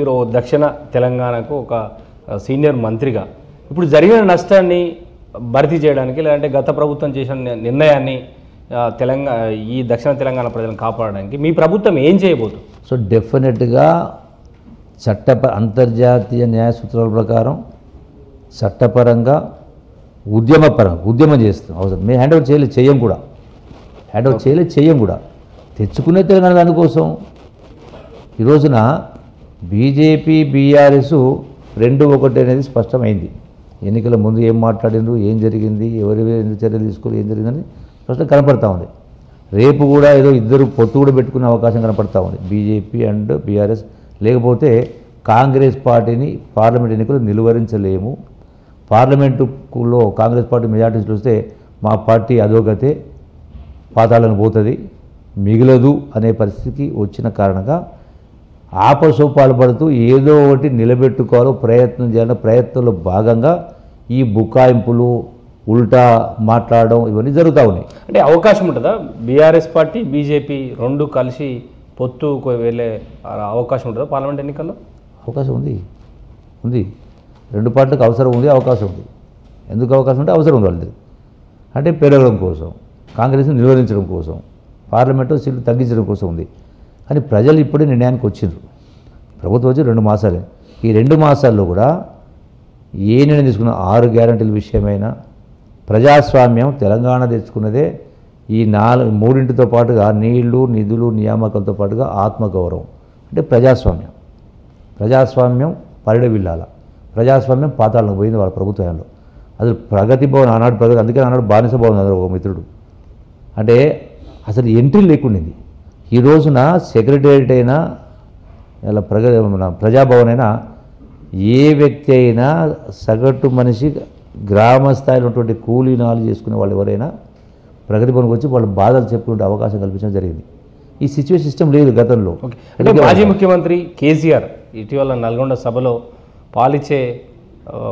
మీరు దక్షిణ తెలంగాణకు ఒక సీనియర్ మంత్రిగా ఇప్పుడు జరిగిన నష్టాన్ని భర్తీ చేయడానికి లేదంటే గత ప్రభుత్వం చేసిన నిర్ణయాన్ని ఈ దక్షిణ తెలంగాణ ప్రజలను కాపాడడానికి మీ ప్రభుత్వం ఏం చేయబోతుంది? సో డెఫినెట్గా అంతర్జాతీయ న్యాయ సూత్రాల ప్రకారం చట్టపరంగా ఉద్యమం చేస్తాం. అవసరం మేము హ్యాండ్ ఓవర్ చేయం కూడా తెచ్చుకునే తెలంగాణ దానికోసం. ఈ రోజున బీజేపీ బీఆర్ఎస్ రెండు ఒకటి అనేది స్పష్టమైంది. ఎన్నికల ముందు ఏం మాట్లాడినారు, ఏం జరిగింది, ఎవరి ఎందుకు చర్యలు తీసుకోవాలి, ఏం జరిగిందని స్పష్టంగా కనపడతా ఉంది. రేపు కూడా ఏదో ఇద్దరు పొత్తు కూడా పెట్టుకునే అవకాశం కనపడతా ఉంది, బీజేపీ అండ్ బీఆర్ఎస్. లేకపోతే కాంగ్రెస్ పార్టీని పార్లమెంట్ ఎన్నికలు నిలువరించలేము. పార్లమెంటులో కాంగ్రెస్ పార్టీ మెజార్టీ వస్తే మా పార్టీ అధోగతే పాతాళానికి పోతుంది, మిగలదు అనే పరిస్థితికి వచ్చిన కారణంగా ఆపసోపాలు పడుతూ ఏదో ఒకటి నిలబెట్టుకోవాలో ప్రయత్నం చేయాలని ప్రయత్నంలో భాగంగా ఈ బుకాయింపులు, ఉల్టా మాట్లాడడం ఇవన్నీ జరుగుతూ ఉన్నాయి. అంటే అవకాశం ఉంటుందా బీఆర్ఎస్ పార్టీ బీజేపీ రెండు కలిసి పొత్తుకు వెళ్ళే అవకాశం ఉంటుందా పార్లమెంట్ ఎన్నికల్లో? అవకాశం ఉంది. రెండు పార్టీలకు అవసరం ఉంది, అవకాశం ఉంది. ఎందుకు అవకాశం ఉంటే అవసరం ఉంది వాళ్ళది. అంటే పెరగడం కోసం, కాంగ్రెస్ని నిలువరించడం కోసం, పార్లమెంటు సీట్లు తగ్గించడం కోసం ఉంది. కానీ ప్రజలు ఇప్పుడే నిర్ణయానికి వచ్చిండ్రు. ప్రభుత్వం వచ్చి 2 మాసాలే. ఈ 2 మాసాల్లో కూడా ఏ నిర్ణయం తీసుకున్న 6 గ్యారంటీల విషయమైనా ప్రజాస్వామ్యం తెలంగాణ తెచ్చుకున్నదే ఈ 3తో పాటుగా నీళ్లు, నిధులు, నియామకాలతో పాటుగా ఆత్మగౌరవం. అంటే ప్రజాస్వామ్యం పరిడవిల్లాల. ప్రజాస్వామ్యం పాతాళానికి పోయింది వాళ్ళ ప్రభుత్వంలో. అసలు ప్రగతి భవన్ ఆనాడు ప్రగతి, అందుకే ఆనాడు బానిస భవన్ అన్నారు ఒక మిత్రుడు. అంటే అసలు ఎంట్రీ లేకుండింది. ఈ రోజున సెక్రటేరియట్ అయినా ఇలా ప్రజాభవన్ అయినా ఏ వ్యక్తి అయినా సగటు మనిషి గ్రామ స్థాయిలో ఉన్నటువంటి కూలీనాలు చేసుకునే వాళ్ళు ఎవరైనా ప్రగతి భవన్కి వచ్చి వాళ్ళ బాధలు చెప్పుకునే అవకాశం కల్పించడం జరిగింది. ఈ సిస్టమ్ లేదు గతంలో. అంటే మాజీ ముఖ్యమంత్రి కేసీఆర్ ఇటీవల నల్గొండ సభలో పాలిచ్చే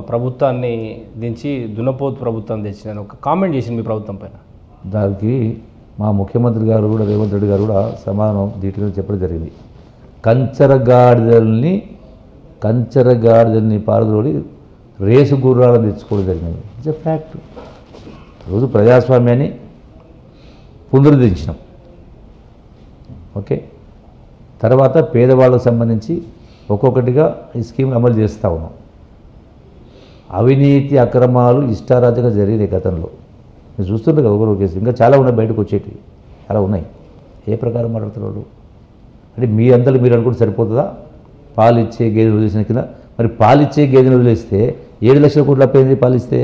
ప్రభుత్వాన్ని దించి దున్నపోతు ప్రభుత్వం తెచ్చిన ఒక కామెంట్ చేసింది మీ ప్రభుత్వం పైన. దానికి మా ముఖ్యమంత్రి గారు కూడా, రేవంత్ రెడ్డి గారు కూడా సమాధానం దీటిలో చెప్పడం జరిగింది. కంచరగాడిదల్ని పారదోడి రేసు గుర్రాలను తెచ్చుకోవడం జరిగింది. It's a fact. రోజు ప్రజాస్వామ్యాన్ని పునరుద్ధరించినాం. ఓకే, తర్వాత పేదవాళ్ళకు సంబంధించి ఒక్కొక్కటిగా ఈ స్కీమ్ అమలు చేస్తూ ఉన్నాం. అవినీతి అక్రమాలు ఇష్టారాజ్యంగా జరిగినాయి గతంలో. మీరు చూస్తుంటే కదా ఒకరు కేసు ఇంకా చాలా ఉన్నాయి, బయటకు వచ్చేటివి చాలా ఉన్నాయి. ఏ ప్రకారం మాట్లాడుతున్నారు? అంటే మీ అందరూ మీరు అనుకుంటే సరిపోతుందా? పాలిచ్చే గేదెలు వదిలేసిన కింద మరి పాలిచ్చే గేదెలు వదిలేస్తే 7 లక్షల కోట్లు అప్పైంది పాలిస్తే.